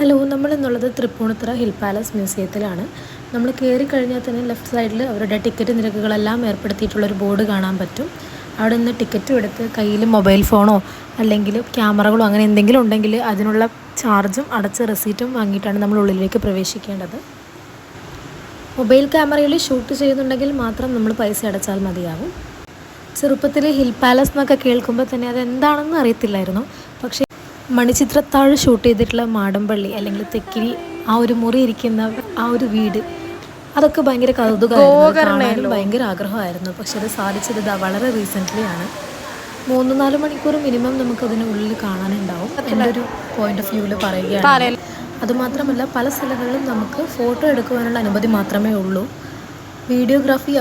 Hello, നമ്മളിന്നുള്ളത് Thrippunithura Hill Palace മ്യൂസിയത്തിലാണ്. നമ്മൾ കയറി കഴിഞ്ഞാൽ തന്നെ ലെഫ്റ്റ് സൈഡിൽ അവരുടെ ടിക്കറ്റ് നിരക്കുകളെല്ലാം ഏർപ്പെടുത്തിയിട്ടുള്ളൊരു ബോർഡ് കാണാൻ പറ്റും. അവിടെ നിന്ന് ടിക്കറ്റും എടുത്ത് കയ്യിൽ മൊബൈൽ ഫോണോ അല്ലെങ്കിൽ ക്യാമറകളോ അങ്ങനെ എന്തെങ്കിലും ഉണ്ടെങ്കിൽ അതിനുള്ള ചാർജും അടച്ച റെസീറ്റും വാങ്ങിയിട്ടാണ് നമ്മൾ ഉള്ളിലേക്ക് പ്രവേശിക്കേണ്ടത്. മൊബൈൽ ക്യാമറയിൽ ഷൂട്ട് ചെയ്യുന്നുണ്ടെങ്കിൽ മാത്രം നമ്മൾ പൈസ അടച്ചാൽ മതിയാകും. ചെറുപ്പത്തിൽ ഹിൽ പാലസ് എന്നൊക്കെ കേൾക്കുമ്പോൾ തന്നെ അതെന്താണെന്ന് അറിയത്തില്ലായിരുന്നു. പക്ഷേ മണിച്ചിത്രത്താഴ് ഷൂട്ട് ചെയ്തിട്ടുള്ള മാടമ്പള്ളി അല്ലെങ്കിൽ തെക്കിനി ആ ഒരു മുറി ഇരിക്കുന്ന ആ ഒരു വീട്, അതൊക്കെ ഭയങ്കര കൗതുകമായിരുന്നു. കാണാനും ഭയങ്കര ആഗ്രഹമായിരുന്നു. പക്ഷെ അത് സാധിച്ചത് വളരെ റീസെൻ്റ്ലി ആണ്. 3-4 മണിക്കൂർ മിനിമം നമുക്കതിനുള്ളിൽ കാണാനുണ്ടാവും. എൻ്റെ ഒരു പോയിന്റ് ഓഫ് വ്യൂവിൽ പറയുകയാണ്. അതുമാത്രമല്ല, പല സ്ഥലങ്ങളിലും നമുക്ക് ഫോട്ടോ എടുക്കുവാനുള്ള അനുമതി മാത്രമേ ഉള്ളൂ. വീഡിയോഗ്രാഫി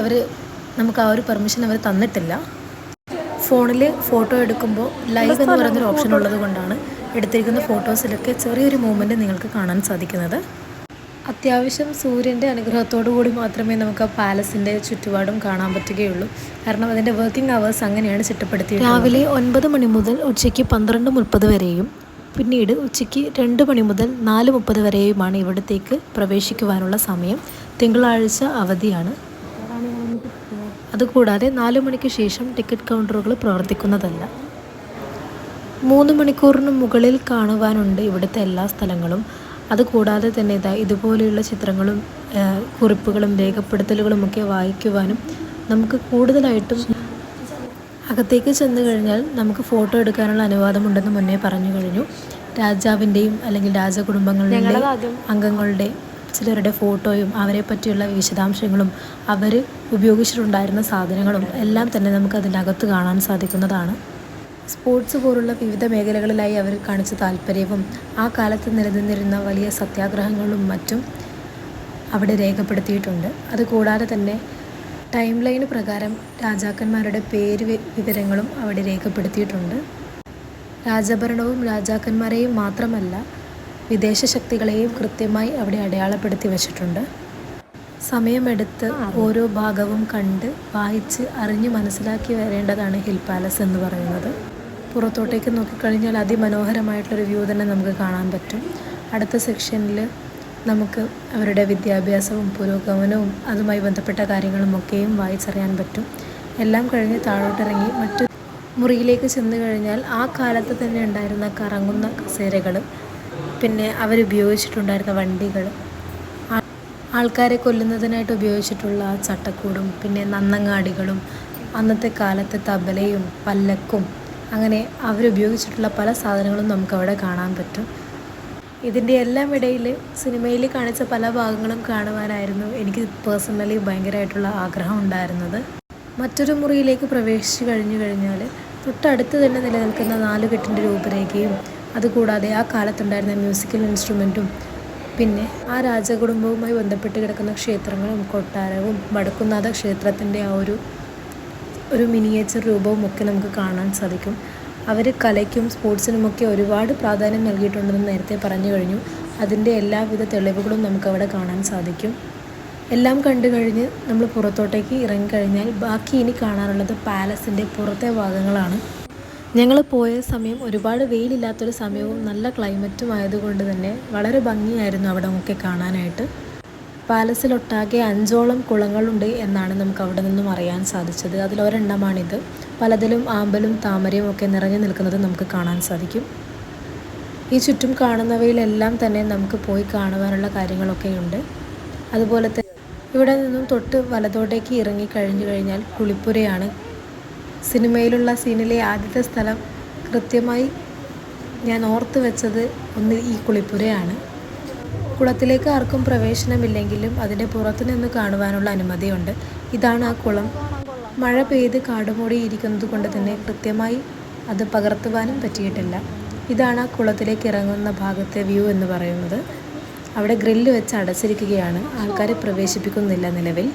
നമുക്ക് ആ ഒരു പെർമിഷൻ അവർ തന്നിട്ടില്ല. ഫോണിൽ ഫോട്ടോ എടുക്കുമ്പോൾ ലൈവ് എന്ന് പറയുന്നൊരു ഓപ്ഷൻ ഉള്ളത് കൊണ്ടാണ് എടുത്തിരിക്കുന്ന ഫോട്ടോസിലൊക്കെ ചെറിയൊരു മൂവ്മെൻറ്റ് നിങ്ങൾക്ക് കാണാൻ സാധിക്കുന്നത്. അത്യാവശ്യം സൂര്യൻ്റെ അനുഗ്രഹത്തോടു കൂടി മാത്രമേ നമുക്ക് ആ പാലസിൻ്റെ ചുറ്റുപാടും കാണാൻ പറ്റുകയുള്ളൂ. കാരണം അതിൻ്റെ വർക്കിംഗ് അവേഴ്സ് അങ്ങനെയാണ് ചിട്ടപ്പെടുത്തിയത്. രാവിലെ 9 മണി മുതൽ ഉച്ചയ്ക്ക് 12:30 വരെയും പിന്നീട് ഉച്ചയ്ക്ക് 2 മണി മുതൽ 4:30 വരെയുമാണ് ഇവിടത്തേക്ക് പ്രവേശിക്കുവാനുള്ള സമയം. തിങ്കളാഴ്ച അവധിയാണ്. അതുകൂടാതെ 4 മണിക്ക് ശേഷം ടിക്കറ്റ് കൗണ്ടറുകൾ പ്രവർത്തിക്കുന്നതല്ല. 3 മണിക്കൂറിന് മുകളിൽ കാണുവാനുണ്ട് ഇവിടുത്തെ എല്ലാ സ്ഥലങ്ങളും. അതുകൂടാതെ തന്നെ ഇതുപോലെയുള്ള ചിത്രങ്ങളും കുറിപ്പുകളും രേഖപ്പെടുത്തലുകളുമൊക്കെ വായിക്കുവാനും നമുക്ക് കൂടുതലായിട്ടും അകത്തേക്ക് ചെന്ന് കഴിഞ്ഞാൽ നമുക്ക് ഫോട്ടോ എടുക്കാനുള്ള അനുവാദമുണ്ടെന്ന് മുന്നേ പറഞ്ഞു കഴിഞ്ഞു. രാജാവിൻ്റെയും അല്ലെങ്കിൽ രാജകുടുംബങ്ങളുടെ അംഗങ്ങളുടെ ചിലരുടെ ഫോട്ടോയും അവരെ പറ്റിയുള്ള വിശദാംശങ്ങളും അവർ ഉപയോഗിച്ചിട്ടുണ്ടായിരുന്ന സാധനങ്ങളും എല്ലാം തന്നെ നമുക്ക് അതിനകത്ത് കാണാൻ സാധിക്കുന്നതാണ്. സ്പോർട്സ് പോലുള്ള വിവിധ മേഖലകളിലായി അവർ കാണിച്ച താല്പര്യവും ആ കാലത്ത് നിലനിന്നിരുന്ന വലിയ സത്യാഗ്രഹങ്ങളും മറ്റും അവിടെ രേഖപ്പെടുത്തിയിട്ടുണ്ട്. അതുകൂടാതെ തന്നെ ടൈം ലൈന് പ്രകാരം രാജാക്കന്മാരുടെ പേര് വിവരങ്ങളും അവിടെ രേഖപ്പെടുത്തിയിട്ടുണ്ട്. രാജഭരണവും രാജാക്കന്മാരെയും മാത്രമല്ല, വിദേശ ശക്തികളെയും കൃത്യമായി അവിടെ അടയാളപ്പെടുത്തി വച്ചിട്ടുണ്ട്. സമയമെടുത്ത് ഓരോ ഭാഗവും കണ്ട് വായിച്ച് അറിഞ്ഞ് മനസ്സിലാക്കി വരേണ്ടതാണ് ഹിൽ പാലസ് എന്ന് പറയുന്നത്. പുറത്തോട്ടേക്ക് നോക്കിക്കഴിഞ്ഞാൽ അതിമനോഹരമായിട്ടുള്ളൊരു വ്യൂ തന്നെ നമുക്ക് കാണാൻ പറ്റും. അടുത്ത സെക്ഷനിൽ നമുക്ക് അവരുടെ വിദ്യാഭ്യാസവും പുരോഗമനവും അതുമായി ബന്ധപ്പെട്ട കാര്യങ്ങളുമൊക്കെയും വായിച്ചറിയാൻ പറ്റും. എല്ലാം കഴിഞ്ഞ് താഴോട്ടിറങ്ങി മറ്റു മുറിയിലേക്ക് ചെന്ന് കഴിഞ്ഞാൽ ആ കാലത്ത് തന്നെ ഉണ്ടായിരുന്ന കറങ്ങുന്ന കസേരകൾ, പിന്നെ അവരുപയോഗിച്ചിട്ടുണ്ടായിരുന്ന വണ്ടികൾ, ആൾക്കാരെ കൊല്ലുന്നതിനായിട്ട് ഉപയോഗിച്ചിട്ടുള്ള ചട്ടക്കൂടും പിന്നെ നന്നങ്ങാടികളും അന്നത്തെ കാലത്തെ തബലയും പല്ലക്കും അങ്ങനെ അവരുപയോഗിച്ചിട്ടുള്ള പല സാധനങ്ങളും നമുക്കവിടെ കാണാൻ പറ്റും. ഇതിൻ്റെ എല്ലാം ഇടയിൽ സിനിമയിൽ കാണിച്ച പല ഭാഗങ്ങളും കാണുവാനായിരുന്നു എനിക്ക് പേഴ്സണലി ഭയങ്കരമായിട്ടുള്ള ആഗ്രഹം ഉണ്ടായിരുന്നത്. മറ്റൊരു മുറിയിലേക്ക് പ്രവേശിച്ചു കഴിഞ്ഞാൽ തൊട്ടടുത്ത് തന്നെ നിലനിൽക്കുന്ന 4 കെട്ടിൻ്റെ രൂപരേഖയും അതുകൂടാതെ ആ കാലത്തുണ്ടായിരുന്ന മ്യൂസിക്കൽ ഇൻസ്ട്രുമെൻറ്റും പിന്നെ ആ രാജകുടുംബവുമായി ബന്ധപ്പെട്ട് കിടക്കുന്ന ക്ഷേത്രങ്ങളും കൊട്ടാരവും വടക്കുംനാഥ ക്ഷേത്രത്തിൻ്റെ ആ ഒരു മിനിയേച്ചർ രൂപവും ഒക്കെ നമുക്ക് കാണാൻ സാധിക്കും. അവർ കലയ്ക്കും സ്പോർട്സിനുമൊക്കെ ഒരുപാട് പ്രാധാന്യം നൽകിയിട്ടുണ്ടെന്ന് നേരത്തെ പറഞ്ഞു കഴിഞ്ഞു. അതിൻ്റെ എല്ലാവിധ തെളിവുകളും നമുക്കവിടെ കാണാൻ സാധിക്കും. എല്ലാം കണ്ടു കഴിഞ്ഞ് നമ്മൾ പുറത്തോട്ടേക്ക് ഇറങ്ങിക്കഴിഞ്ഞാൽ ബാക്കി ഇനി കാണാനുള്ളത് പാലസിൻ്റെ പുറത്തെ ഭാഗങ്ങളാണ്. ഞങ്ങൾ പോയ സമയം ഒരുപാട് വെയിലില്ലാത്തൊരു സമയവും നല്ല ക്ലൈമറ്റും ആയതുകൊണ്ട് തന്നെ വളരെ ഭംഗിയായിരുന്നു അവിടെ ഒക്കെ കാണാനായിട്ട്. പാലസിലൊട്ടാകെ 5ഓളം കുളങ്ങളുണ്ട് എന്നാണ് നമുക്ക് അവിടെ നിന്നും അറിയാൻ സാധിച്ചത്. അതിലൊരെണ്ണമാണിത്. പലതിലും ആമ്പലും താമരയും ഒക്കെ നിറഞ്ഞു നിൽക്കുന്നത് നമുക്ക് കാണാൻ സാധിക്കും. ഈ ചുറ്റും കാണുന്നവയിലെല്ലാം തന്നെ നമുക്ക് പോയി കാണുവാനുള്ള കാര്യങ്ങളൊക്കെയുണ്ട്. അതുപോലെ തന്നെ ഇവിടെ നിന്നും തൊട്ട് വലതോട്ടേക്ക് ഇറങ്ങിക്കഴിഞ്ഞു കഴിഞ്ഞാൽ കുളിപ്പുരയാണ്. സിനിമയിലുള്ള സീനിലെ ആദ്യത്തെ സ്ഥലം കൃത്യമായി ഞാൻ ഓർത്ത് വെച്ചത് ഈ കുളിപ്പുരയാണ്. കുളത്തിലേക്ക് ആർക്കും പ്രവേശനമില്ലെങ്കിലും അതിൻ്റെ പുറത്തു നിന്ന് കാണുവാനുള്ള അനുമതിയുണ്ട്. ഇതാണ് ആ കുളം. മഴ പെയ്ത് കാടുമൂടി ഇരിക്കുന്നത് കൊണ്ട് തന്നെ കൃത്യമായി അത് പകർത്തുവാനും പറ്റിയിട്ടില്ല. ഇതാണ് ആ കുളത്തിലേക്ക് ഇറങ്ങുന്ന ഭാഗത്തെ വ്യൂ എന്ന് പറയുന്നത്. അവിടെ ഗ്രില്ല് വെച്ച് അടച്ചിരിക്കുകയാണ്. ആൾക്കാരെ പ്രവേശിപ്പിക്കുന്നില്ല നിലവിൽ.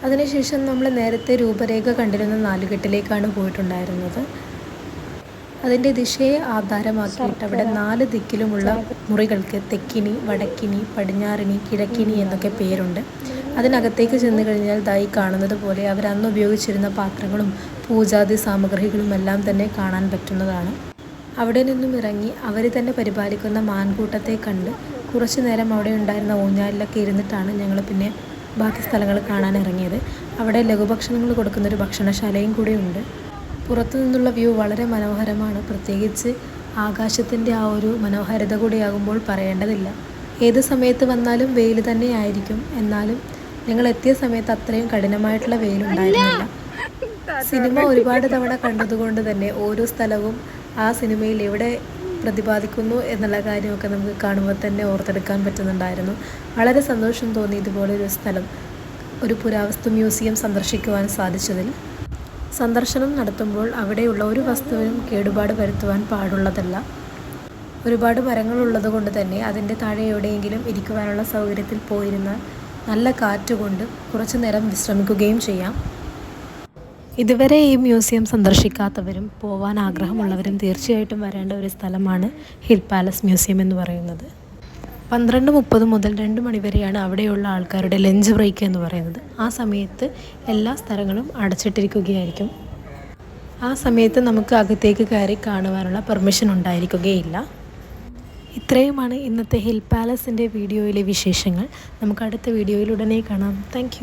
അതിനുശേഷം നമ്മൾ നേരത്തെ രൂപരേഖ കണ്ടിരുന്ന 4 കെട്ടിലേക്കാണ് പോയിട്ടുണ്ടായിരുന്നത്. അതിൻ്റെ ദിശയെ ആധാരമാക്കിയിട്ട് അവിടെ 4 ദിക്കിലുമുള്ള മുറികൾക്ക് തെക്കിനി, വടക്കിനി, പടിഞ്ഞാറിനി, കിഴക്കിനി എന്നൊക്കെ പേരുണ്ട്. അതിനകത്തേക്ക് ചെന്ന് കഴിഞ്ഞാൽ ഈ കാണുന്നത് പോലെ അവർ അന്ന് ഉപയോഗിച്ചിരുന്ന പാത്രങ്ങളും പൂജാതി സാമഗ്രികളും എല്ലാം തന്നെ കാണാൻ പറ്റുന്നതാണ്. അവിടെ നിന്നും ഇറങ്ങി അവർ തന്നെ പരിപാലിക്കുന്ന മാൻകൂട്ടത്തെ കണ്ട് കുറച്ച് നേരം അവിടെ ഉണ്ടായിരുന്ന ഊഞ്ഞാലിലൊക്കെ ഇരുന്നിട്ടാണ് ഞങ്ങൾ പിന്നെ ബാക്കി സ്ഥലങ്ങൾ കാണാൻ ഇറങ്ങിയത്. അവിടെ ലഘുഭക്ഷണങ്ങൾ കൊടുക്കുന്നൊരു ഭക്ഷണശാലയും കൂടി ഉണ്ട്. പുറത്തു നിന്നുള്ള വ്യൂ വളരെ മനോഹരമാണ്. പ്രത്യേകിച്ച് ആകാശത്തിൻ്റെ ആ ഒരു മനോഹാരിത കൂടിയാകുമ്പോൾ പറയേണ്ടതില്ല. ഏത് സമയത്ത് വന്നാലും വെയിൽ തന്നെ ആയിരിക്കും. എന്നാലും ഞങ്ങൾ എത്തിയ സമയത്ത് അത്രയും കഠിനമായിട്ടുള്ള വെയിലുണ്ടായിരുന്നില്ല. സിനിമ ഒരുപാട് തവണ കണ്ടതുകൊണ്ട് തന്നെ ഓരോ സ്ഥലവും ആ സിനിമയിൽ എവിടെ പ്രതിപാദിക്കുന്നു എന്നുള്ള കാര്യമൊക്കെ നമുക്ക് കാണുമ്പോൾ തന്നെ ഓർത്തെടുക്കാൻ പറ്റുന്നുണ്ടായിരുന്നു. വളരെ സന്തോഷം തോന്നി ഇതുപോലൊരു സ്ഥലം, ഒരു പുരാവസ്തു മ്യൂസിയം സന്ദർശിക്കുവാൻ സാധിച്ചതിൽ. സന്ദർശനം നടത്തുമ്പോൾ അവിടെയുള്ള ഒരു വസ്തുവിനും കേടുപാട് വരുത്തുവാൻ പാടുള്ളതല്ല. ഒരുപാട് മരങ്ങളുള്ളത് കൊണ്ട് തന്നെ അതിൻ്റെ താഴെ എവിടെയെങ്കിലും ഇരിക്കുവാനുള്ള സൗകര്യത്തിൽ പോയിരുന്നാൽ നല്ല കാറ്റുകൊണ്ട് കുറച്ചു നേരം വിശ്രമിക്കുകയും ചെയ്യാം. ഇതുവരെ ഈ മ്യൂസിയം സന്ദർശിക്കാത്തവരും പോവാൻ ആഗ്രഹമുള്ളവരും തീർച്ചയായിട്ടും വരേണ്ട ഒരു സ്ഥലമാണ് ഹിൽ പാലസ് മ്യൂസിയം എന്ന് പറയുന്നത്. 12:30 മുതൽ 2 മണി വരെയാണ് അവിടെയുള്ള ആൾക്കാരുടെ ലഞ്ച് ബ്രേക്ക് എന്ന് പറയുന്നത്. ആ സമയത്ത് എല്ലാ സ്ഥലങ്ങളും അടച്ചിട്ടിരിക്കുകയായിരിക്കും. ആ സമയത്ത് നമുക്ക് അകത്തേക്ക് കയറി കാണുവാനുള്ള പെർമിഷൻ ഉണ്ടായിരിക്കുകയില്ല. ഇത്രയുമാണ് ഇന്നത്തെ ഹിൽ പാലസിൻ്റെ വീഡിയോയിലെ വിശേഷങ്ങൾ. നമുക്ക് അടുത്ത വീഡിയോയിൽ ഉടനെ കാണാം. താങ്ക്